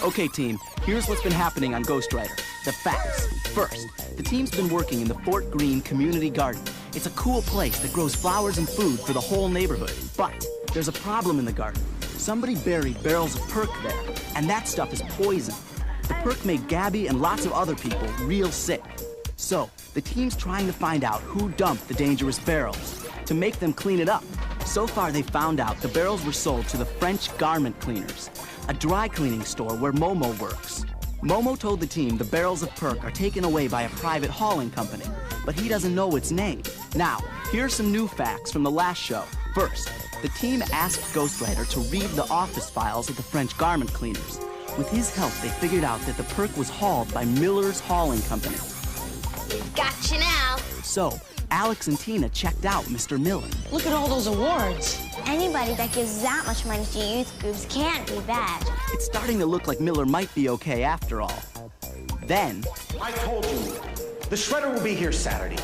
Okay, team, here's what's been happening on Ghostwriter. The facts. First, the team's been working in the Fort Greene Community Garden. It's a cool place that grows flowers and food for the whole neighborhood. But there's a problem in the garden. Somebody buried barrels of perk there, and that stuff is poison. The perk made Gabby and lots of other people real sick. So, the team's trying to find out who dumped the dangerous barrels to make them clean it up. So far, they found out the barrels were sold to the French Garment Cleaners, a dry cleaning store where Momo works. Momo told the team the barrels of perk are taken away by a private hauling company, but he doesn't know its name. Now, here are some new facts from the last show. First, the team asked Ghostwriter to read the office files of the French Garment Cleaners. With his help, they figured out that the perk was hauled by Miller's Hauling Company. We've got you now. So, Alex and Tina checked out Mr. Miller. Look at all those awards. Anybody that gives that much money to youth groups can't be bad. It's starting to look like Miller might be okay after all. Then... I told you, the shredder will be here Saturday.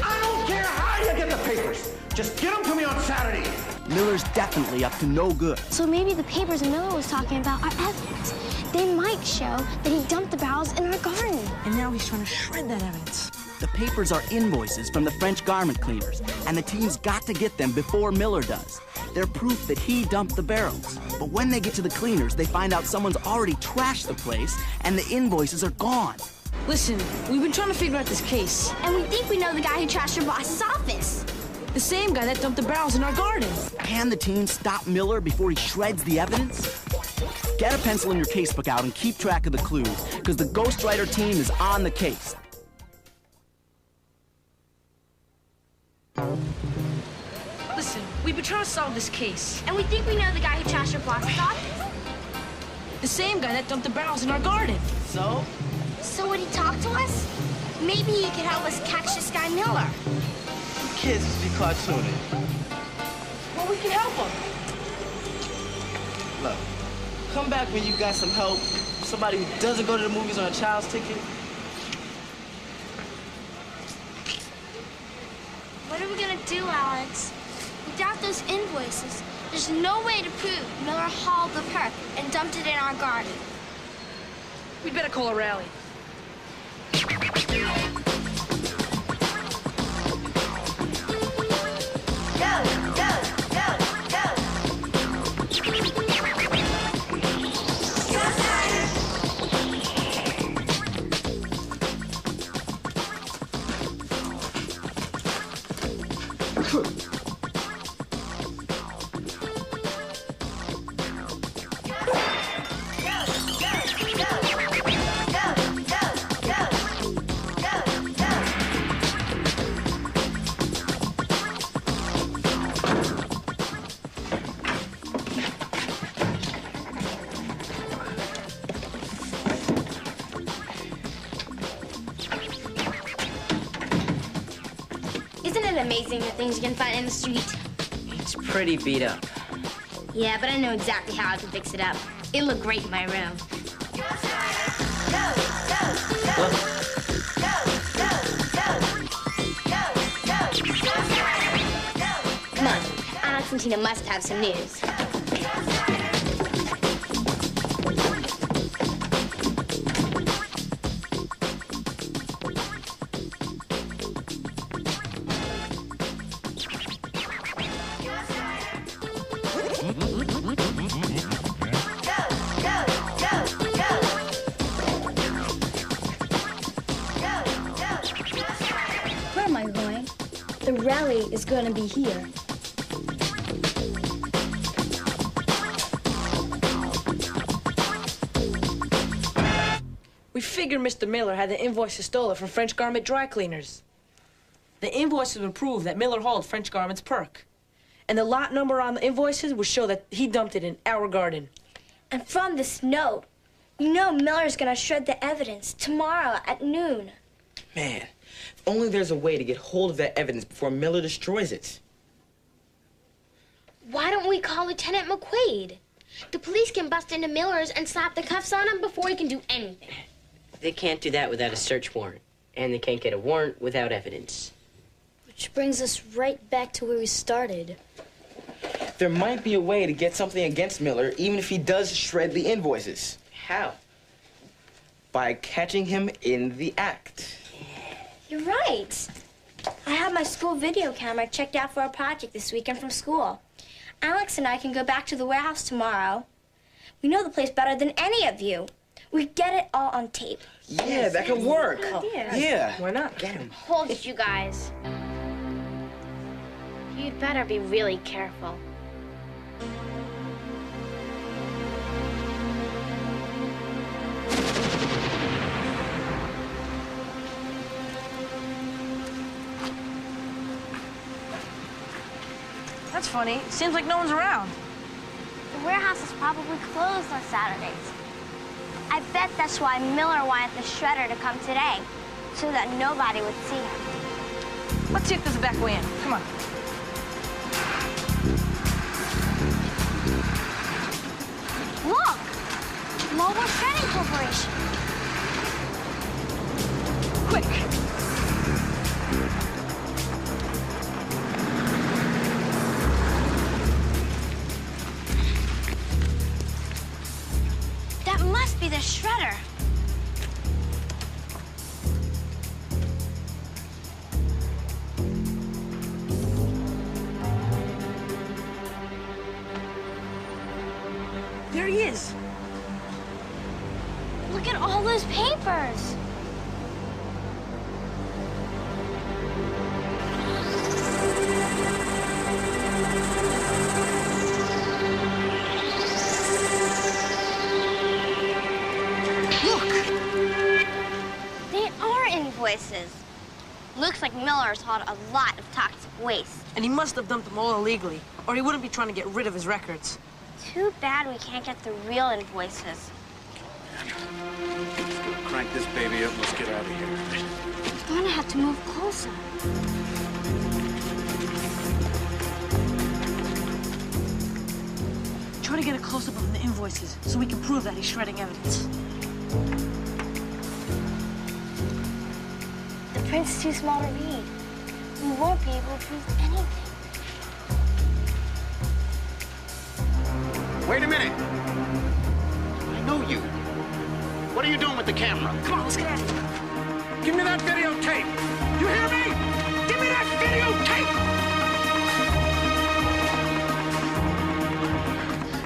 I don't care how you get the papers. Just get them to me on Saturday. Miller's definitely up to no good. So maybe the papers Miller was talking about are evidence. They might show that he dumped the barrels in our garden. And now he's trying to shred that evidence. The papers are invoices from the French Garment Cleaners, and the team's got to get them before Miller does. They're proof that he dumped the barrels. But when they get to the cleaners, they find out someone's already trashed the place, and the invoices are gone. Listen, we've been trying to figure out this case. And we think we know the guy who trashed your boss's office. The same guy that dumped the barrels in our garden. Can the team stop Miller before he shreds the evidence? Get a pencil and your casebook out and keep track of the clues, because the Ghostwriter team is on the case. Listen, we've been trying to solve this case. And we think we know the guy who trashed your boss's office. The same guy that dumped the barrels in our garden. So? So would he talk to us? Maybe he could help us catch this guy Miller. Kids just be cartooning. Well, we can help him. Look, come back when you got some help. Somebody who doesn't go to the movies on a child's ticket. What are we gonna do, Alex? Without those invoices, there's no way to prove Miller hauled the perk and dumped it in our garden. We'd better call a rally. Isn't it amazing the things you can find in the street? It's pretty beat up. Yeah, but I know exactly how I can fix it up. It'll look great in my room. Come on, Alex and Tina must have some news. Where am I going? The rally is going to be here. We figured Mr. Miller had the invoices stolen from French Garment Dry Cleaners. The invoices would prove that Miller hauled French Garment's perk. And the lot number on the invoices would show that he dumped it in our garden. And from this note, you know Miller's going to shred the evidence tomorrow at noon. Man, if only there's a way to get hold of that evidence before Miller destroys it. Why don't we call Lieutenant McQuaid? The police can bust into Miller's and slap the cuffs on him before he can do anything. They can't do that without a search warrant. And they can't get a warrant without evidence. Which brings us right back to where we started. There might be a way to get something against Miller, even if he does shred the invoices. How? By catching him in the act. You're right. I have my school video camera checked out for a project this weekend from school. Alex and I can go back to the warehouse tomorrow. We know the place better than any of you. We get it all on tape. Yeah, that could work. Yeah. Why not? Get him. Hold it, you guys. You'd better be really careful. That's funny. It seems like no one's around. The warehouse is probably closed on Saturdays. I bet that's why Miller wanted the shredder to come today, so that nobody would see him. Let's see if there's a back way in. Come on. Look! Mobile Shredding Corporation. Quick. That must be the shredder. There he is. Look at all those papers. Invoices. Looks like Miller's hauled a lot of toxic waste. And he must have dumped them all illegally, or he wouldn't be trying to get rid of his records. Too bad we can't get the real invoices. Let's go crank this baby up. Let's get out of here. We're gonna have to move closer. Try to get a close-up of the invoices so we can prove that he's shredding evidence. The print's too small to read. We won't be able to prove anything. Wait a minute. I know you. What are you doing with the camera? Come on, let's get out of here. Give me that videotape. You hear me? Give me that videotape.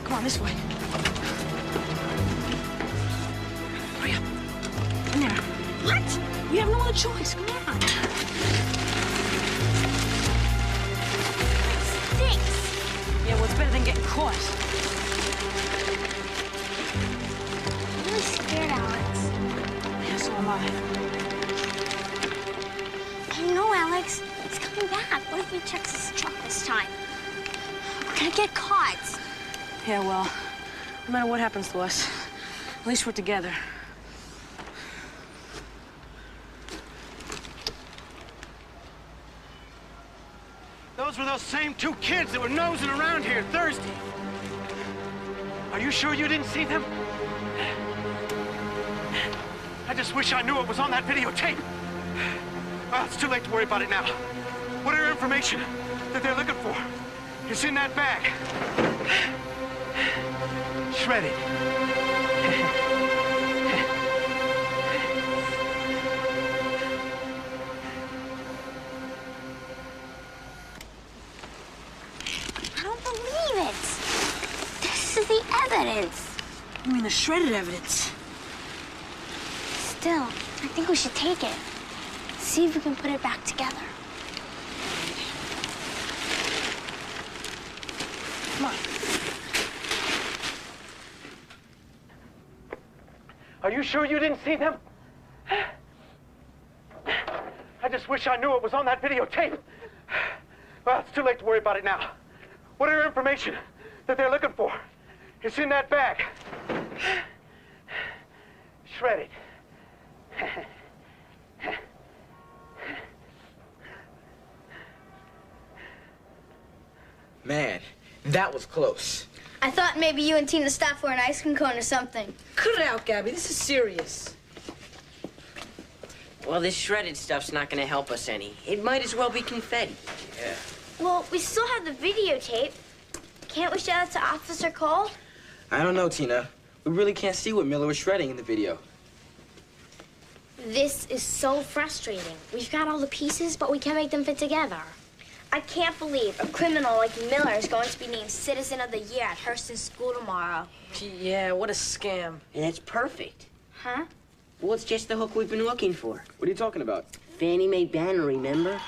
Come on, this way. Hurry up. In there. What? We have no other choice. Come on. Stinks. Yeah, well, it's better than getting caught. I'm really scared, Alex. Yeah, so am I. Oh no, Alex. He's coming back. What if he checks his truck this time? We're gonna get caught. Yeah, well, no matter what happens to us, at least we're together. Those were those same two kids that were nosing around here Thursday. Are you sure you didn't see them? I just wish I knew what was on that videotape. Well, it's too late to worry about it now. Whatever information that they're looking for is in that bag. Shredded. I don't believe it. This is the evidence. You mean the shredded evidence? Still, I think we should take it. See if we can put it back together. Come on. Are you sure you didn't see them? I just wish I knew what was on that videotape. Well, it's too late to worry about it now. Whatever information that they're looking for is in that bag. Shredded. Man, that was close. I thought maybe you and Tina stopped for an ice cream cone or something. Cut it out, Gabby. This is serious. Well, this shredded stuff's not gonna help us any. It might as well be confetti. Yeah. Well, we still have the videotape. Can't we show it to Officer Cole? I don't know, Tina. We really can't see what Miller was shredding in the video. This is so frustrating. We've got all the pieces, but we can't make them fit together. I can't believe a criminal like Miller is going to be named Citizen of the Year at Hurston School tomorrow. Yeah, what a scam. And it's perfect. Huh? Well, it's just the hook we've been looking for. What are you talking about? Fannie Mae banner, remember?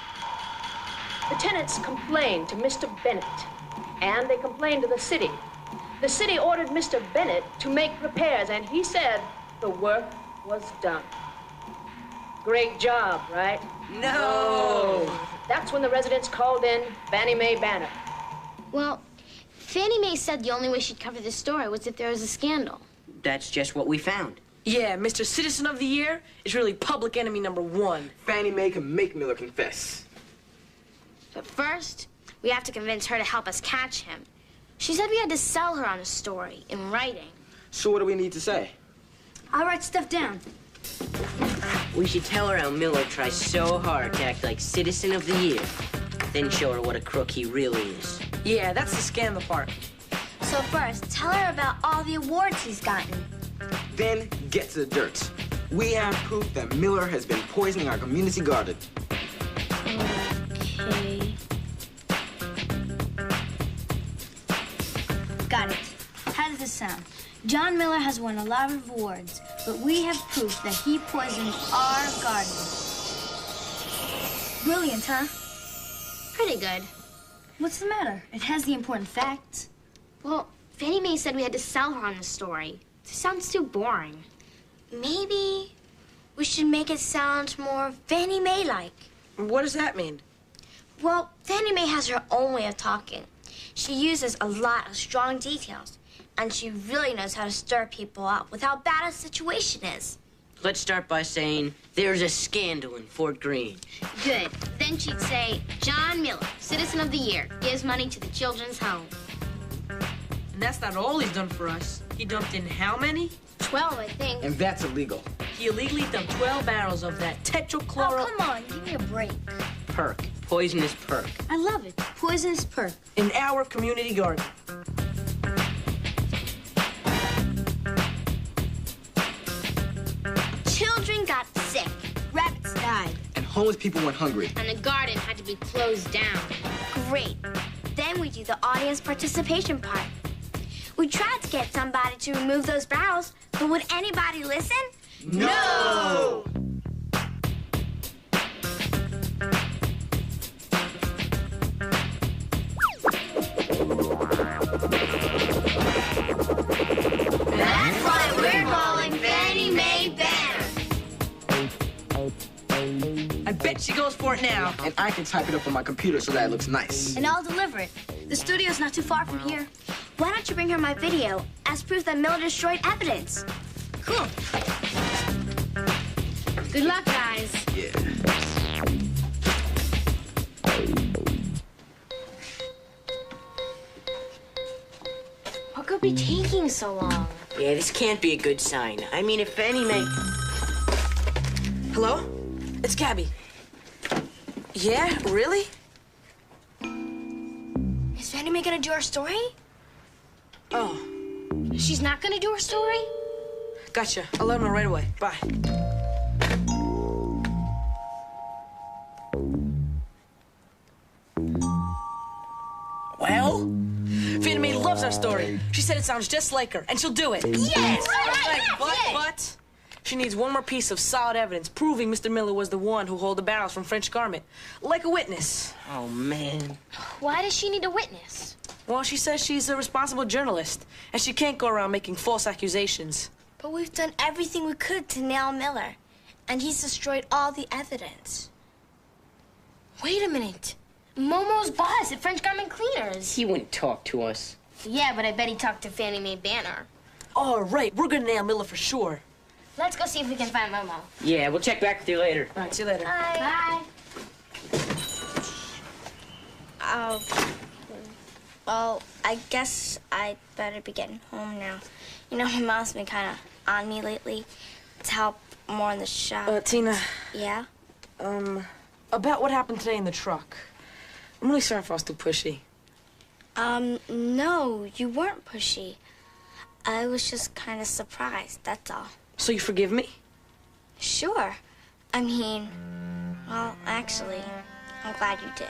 The tenants complained to Mr. Bennett, and they complained to the city. The city ordered Mr. Bennett to make repairs, and he said the work was done. Great job, right? No! That's when the residents called in Fannie Mae banner. Well, Fannie Mae said the only way she'd cover this story was if there was a scandal. That's just what we found. Yeah, Mr. Citizen of the Year is really public enemy #1. Fannie Mae can make Miller confess. But first, we have to convince her to help us catch him. She said we had to sell her on the story in writing. So what do we need to say? I'll write stuff down. We should tell her how Miller tries so hard to act like Citizen of the Year. Then show her what a crook he really is. Yeah, that's the scandal part. So first, tell her about all the awards he's gotten. Then get to the dirt. We have proof that Miller has been poisoning our community garden. Okay. Got it. How does this sound? John Miller has won a lot of awards, but we have proof that he poisoned our garden. Brilliant, huh? Pretty good. What's the matter? It has the important facts. Well, Fannie Mae said we had to sell her on the story. This sounds too boring. Maybe we should make it sound more Fannie Mae-like. What does that mean? Well, Fannie Mae has her own way of talking. She uses a lot of strong details, and she really knows how to stir people up with how bad a situation is. Let's start by saying there's a scandal in Fort Greene. Good. Then she'd say, John Miller, Citizen of the Year, gives money to the children's home. And that's not all he's done for us. He dumped in how many? 12, I think. And that's illegal. He illegally dumped 12 barrels of that tetrachloro... Oh, come on, give me a break. Perk. Poisonous perk. I love it. Poisonous perk. in our community garden. Children got sick. Rabbits died. And homeless people went hungry. And the garden had to be closed down. Great. Then we do the audience participation part. We tried to get somebody to remove those barrels, but would anybody listen? No! That's why we're calling Fannie Mae Banner. I bet she goes for it now. And I can type it up on my computer so that it looks nice. And I'll deliver it. The studio's not too far from here. Why don't you bring her my video as proof that Miller destroyed evidence? Cool. Good luck, guys. Yeah. What could be taking so long? Yeah, this can't be a good sign. I mean, if Fannie Mae... Hello? It's Gabby. Yeah, really? Is Fannie Mae gonna do her story? Oh, She's not gonna do her story? gotcha. I'll let her know right away. Bye. Well? Fannie Mae loves our story. She said it sounds just like her, and she'll do it. Yes! But she needs one more piece of solid evidence proving Mr. Miller was the one who hauled the barrels from French Garment. Like a witness. Oh, man. Why does she need a witness? Well, she says she's a responsible journalist, and she can't go around making false accusations. But we've done everything we could to nail Miller, and he's destroyed all the evidence. Wait a minute. Momo's boss at French Garment Cleaners. He wouldn't talk to us. Yeah, but I bet he talked to Fannie Mae Banner. All right, we're gonna nail Miller for sure. Let's go see if we can find Momo. Yeah, we'll check back with you later. All right, see you later. Bye. Oh. Well, I guess I'd better be getting home now. You know, my mom's been kind of on me lately to help more in the shop. Tina, Yeah? about what happened today in the truck. I'm really sorry if I was too pushy. No, you weren't pushy. I was just kind of surprised, that's all. So you forgive me? Sure. I mean, well, actually, I'm glad you did.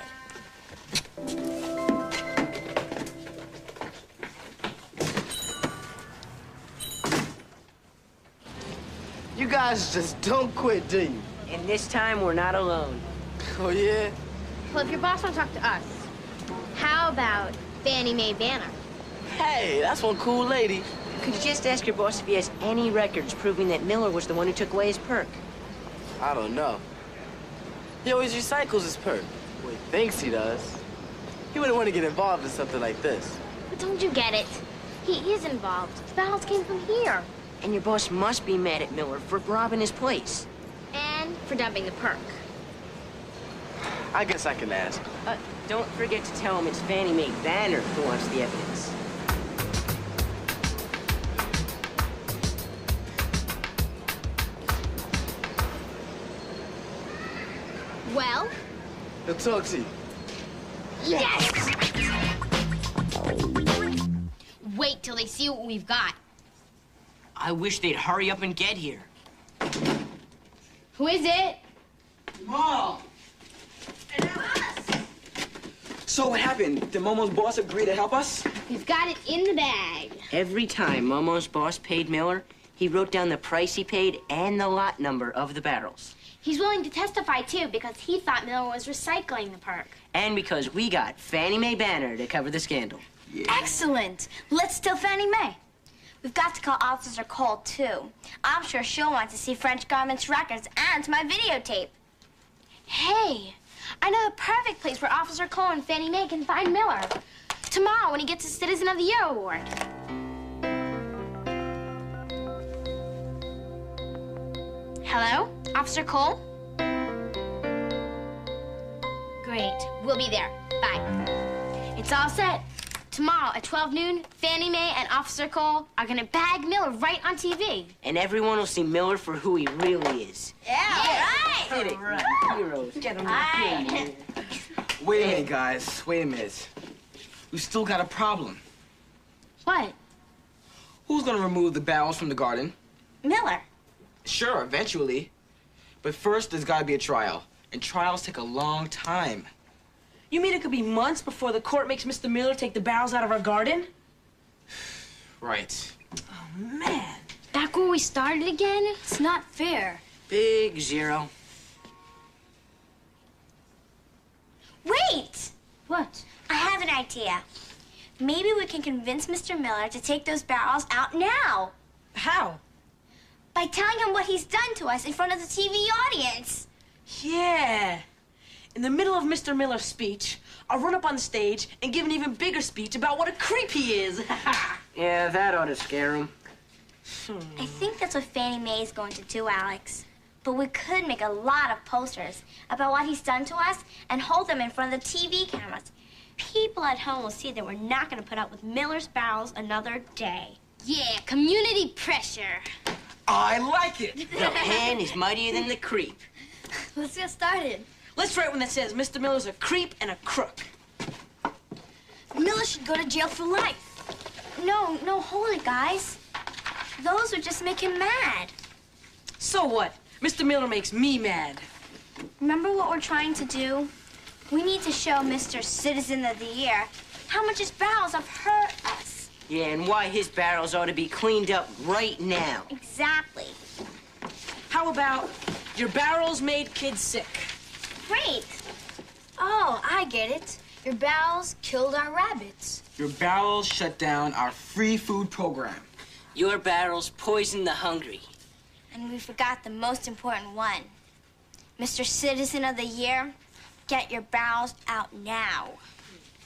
You guys just don't quit, do you? And this time, we're not alone. Oh, yeah? Well, if your boss won't talk to us, how about Fannie Mae Banner? Hey, that's one cool lady. Could you just ask your boss if he has any records proving that Miller was the one who took away his perk? I don't know. He always recycles his perk. Well, he thinks he does. He wouldn't want to get involved in something like this. But don't you get it? He is involved. The barrels came from here. And your boss must be mad at Miller for robbing his place. And for dumping the perk. I guess I can ask. Don't forget to tell him it's Fannie Mae Banner who wants the evidence. Well? He'll talk to you. Yes! Wait till they see what we've got. I wish they'd hurry up and get here. Who is it? Mom! So what happened? Did Momo's boss agree to help us? We've got it in the bag. Every time Momo's boss paid Miller, he wrote down the price he paid and the lot number of the barrels. He's willing to testify, too, because he thought Miller was recycling the perk. And because we got Fannie Mae Banner to cover the scandal. Yeah. Excellent. Let's steal Fannie Mae. We've got to call Officer Cole, too. I'm sure she'll want to see French Garment's records and my videotape. Hey, I know the perfect place where Officer Cole and Fannie Mae can find Miller. Tomorrow when he gets his Citizen of the Year award. Hello, Officer Cole? Great, we'll be there. Bye. It's all set. Tomorrow at 12 noon, Fannie Mae and Officer Cole are gonna bag Miller right on TV. And everyone will see Miller for who he really is. Yeah, right. Hit it, right. Heroes. Get him Right. Wait a minute, guys. Wait a minute. We've still got a problem. What? Who's gonna remove the barrels from the garden? Miller. Sure, eventually. But first, there's gotta be a trial. And trials take a long time. You mean it could be months before the court makes Mr. Miller take the barrels out of our garden? Right. Oh, man. Back where we started again? It's not fair. Big zero. Wait! What? I have an idea. Maybe we can convince Mr. Miller to take those barrels out now. How? By telling him what he's done to us in front of the TV audience. Yeah. In the middle of Mr. Miller's speech, I'll run up on the stage and give an even bigger speech about what a creep he is. Yeah, that ought to scare him. I think that's what Fannie Mae is going to do, Alex. But we could make a lot of posters about what he's done to us and hold them in front of the TV cameras. People at home will see that we're not going to put up with Miller's barrels another day. Yeah, community pressure. I like it! The hand is mightier than the creep. Let's get started. Let's write one that says Mr. Miller's a creep and a crook. Miller should go to jail for life. No, hold it, guys. Those would just make him mad. So what? Mr. Miller makes me mad. Remember what we're trying to do? We need to show Mr. Citizen of the Year how much his barrels have hurt us. Yeah, and why his barrels ought to be cleaned up right now. Exactly. How about your barrels made kids sick? Great. Oh, I get it. Your barrels killed our rabbits. Your barrels shut down our free food program. Your barrels poison the hungry. And we forgot the most important one. Mr. Citizen of the Year, get your barrels out now.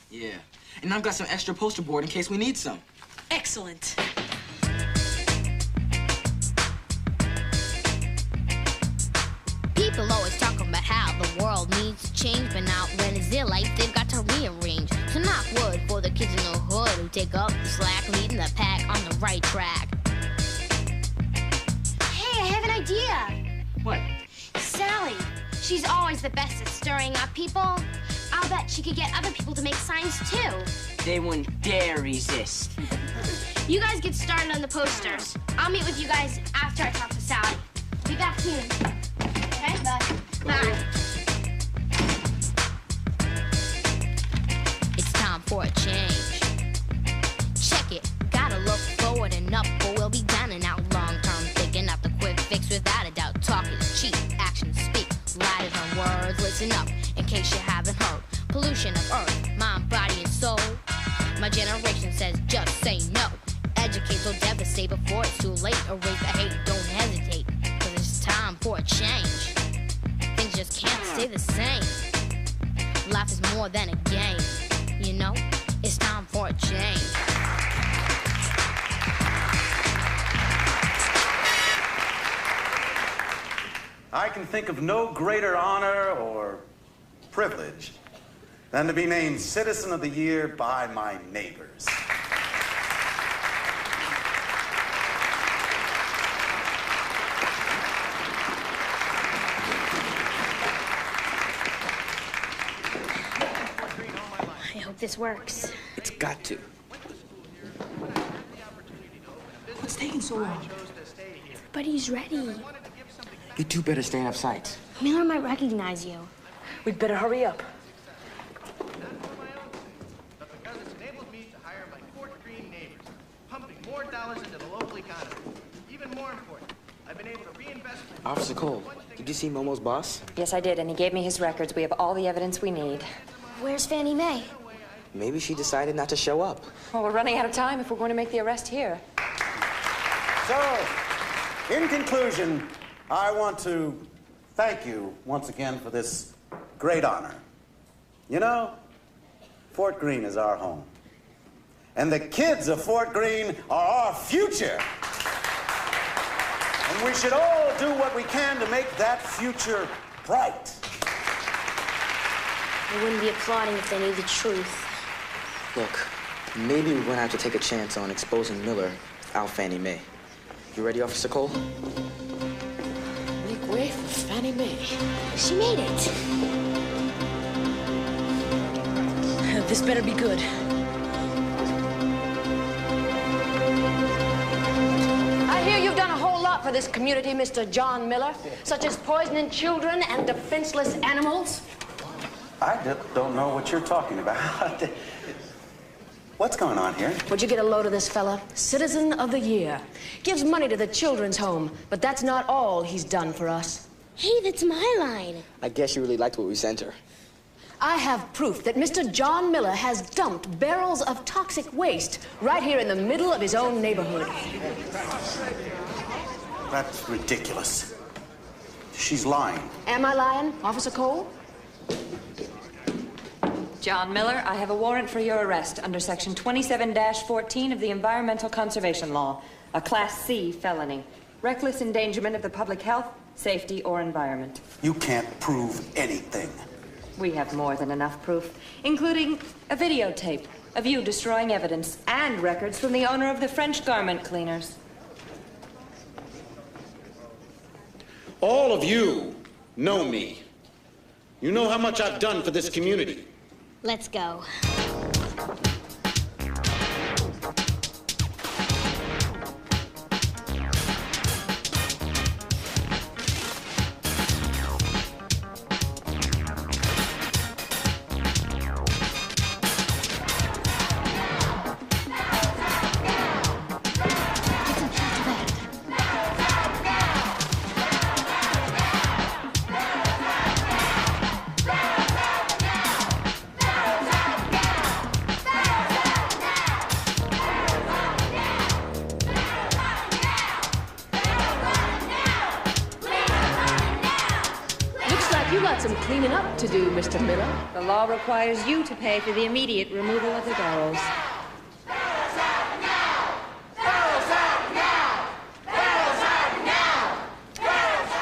Yeah. And I've got some extra poster board in case we need some. Excellent. People always talk about how the world needs to change, but now when it's their life, they've got to rearrange. So knock wood for the kids in the hood who take up the slack, leading the pack on the right track. Hey, I have an idea. What? Sally, she's always the best at stirring up people. I'll bet she could get other people to make signs, too. They wouldn't dare resist. You guys get started on the posters. I'll meet with you guys after I talk to Sally. Be back soon. Okay? Bye. It's time for a change. Check it. Gotta look forward and up, or we'll be down and out. Long-term thinking, not the quick fix without a doubt. Talk is cheap, actions speak. Lighters on words, listen up, in case you haven't heard. Pollution of earth, mind, body, and soul. My generation says just say no. Educate, don't devastate before it's too late. Erase the hate, don't hesitate, cause it's time for a change. Things just can't stay the same. Life is more than a game, you know? It's time for a change. I can think of no greater honor or privilege than to be named Citizen of the Year by my neighbors. I hope this works. It's got to. What's taking so long? Everybody's ready. You two better stay out of sight. Miller might recognize you. We'd better hurry up. But because it's enabled me to hire my Fort Greene neighbors, pumping more dollars into the local economy. Even more important, I've been able to reinvest... Officer Cole, did you see Momo's boss? Yes, I did, and he gave me his records. We have all the evidence we need. Where's Fannie Mae? Maybe she decided not to show up. Well, we're running out of time if we're going to make the arrest here. So, in conclusion, I want to thank you once again for this great honor. You know, Fort Greene is our home. And the kids of Fort Greene are our future. And we should all do what we can to make that future bright. They wouldn't be applauding if they knew the truth. Look, maybe we're gonna have to take a chance on exposing Miller without Fannie Mae. You ready, Officer Cole? Make way for Fannie Mae. She made it. This better be good. I hear you've done a whole lot for this community, Mr. John Miller, such as poisoning children and defenseless animals. I don't know what you're talking about. What's going on here? Would you get a load of this fella? Citizen of the Year. Gives money to the children's home, but that's not all he's done for us. Hey, that's my line. I guess you really liked what we sent her. I have proof that Mr. John Miller has dumped barrels of toxic waste right here in the middle of his own neighborhood. That's ridiculous. She's lying. Am I lying, Officer Cole? John Miller, I have a warrant for your arrest under Section 27-14 of the Environmental Conservation Law, a Class C felony. Reckless endangerment of the public health, safety, or environment. You can't prove anything. We have more than enough proof, including a videotape of you destroying evidence and records from the owner of the French garment cleaners. All of you know me. You know how much I've done for this community. Let's go. Some cleaning up to do, Mr. Miller. The law requires you to pay for the immediate removal of the barrels.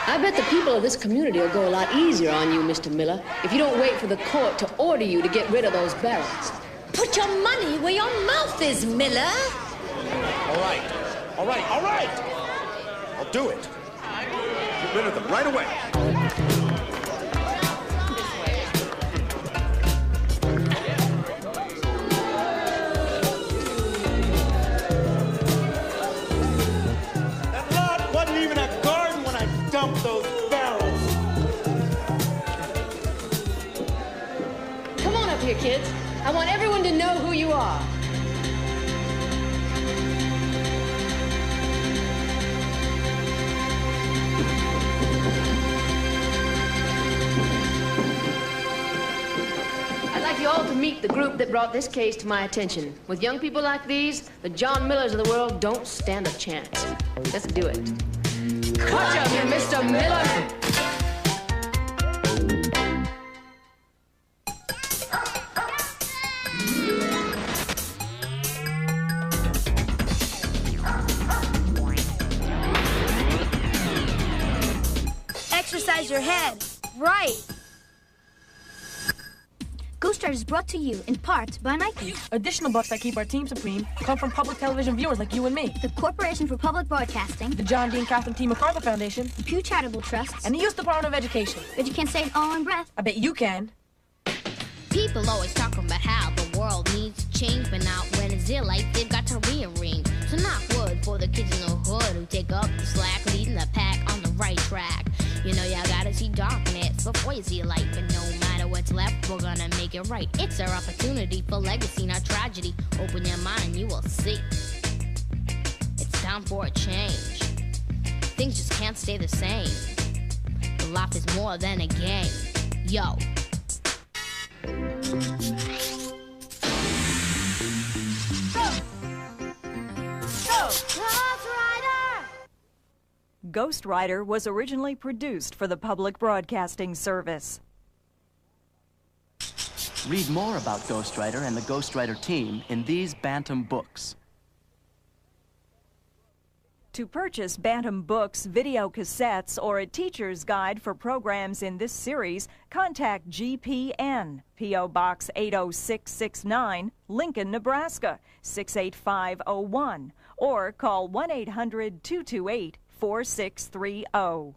I bet the people of this community will go a lot easier on you, Mr. Miller, if you don't wait for the court to order you to get rid of those barrels. Put your money where your mouth is, Miller. All right. All right. All right. I'll do it. Get rid of them right away. dump those barrels. Come on up here, kids. I want everyone to know who you are. I'd like you all to meet the group that brought this case to my attention. With young people like these, the John Millers of the world don't stand a chance. Let's do it. Catch him, Mr. Miller! Exercise your head. Right. Ghostwriter is brought to you in part by Nike. Additional bucks that keep our team supreme come from public television viewers like you and me. The Corporation for Public Broadcasting. The John D. and Catherine T. MacArthur Foundation. The Pew Charitable Trusts. And the U.S. Department of Education. But you can't say it all in breath. I bet you can. People always talking about how the world needs change, but not when it's their life, they've got to rearrange. So knock wood for the kids in the hood who take up the slack, leading the pack on the right track. You know y'all gotta see darkness before you see light, but no matter what's left, we're gonna make it right. It's our opportunity for legacy, not tragedy. Open your mind and you will see. It's time for a change. Things just can't stay the same. Life is more than a game. Yo. Ghostwriter was originally produced for the Public Broadcasting Service. Read more about Ghostwriter and the Ghostwriter team in these Bantam books. To purchase Bantam books, video cassettes, or a teacher's guide for programs in this series, contact GPN, P.O. Box 80669, Lincoln, Nebraska, 68501, or call 1-800-228-4630.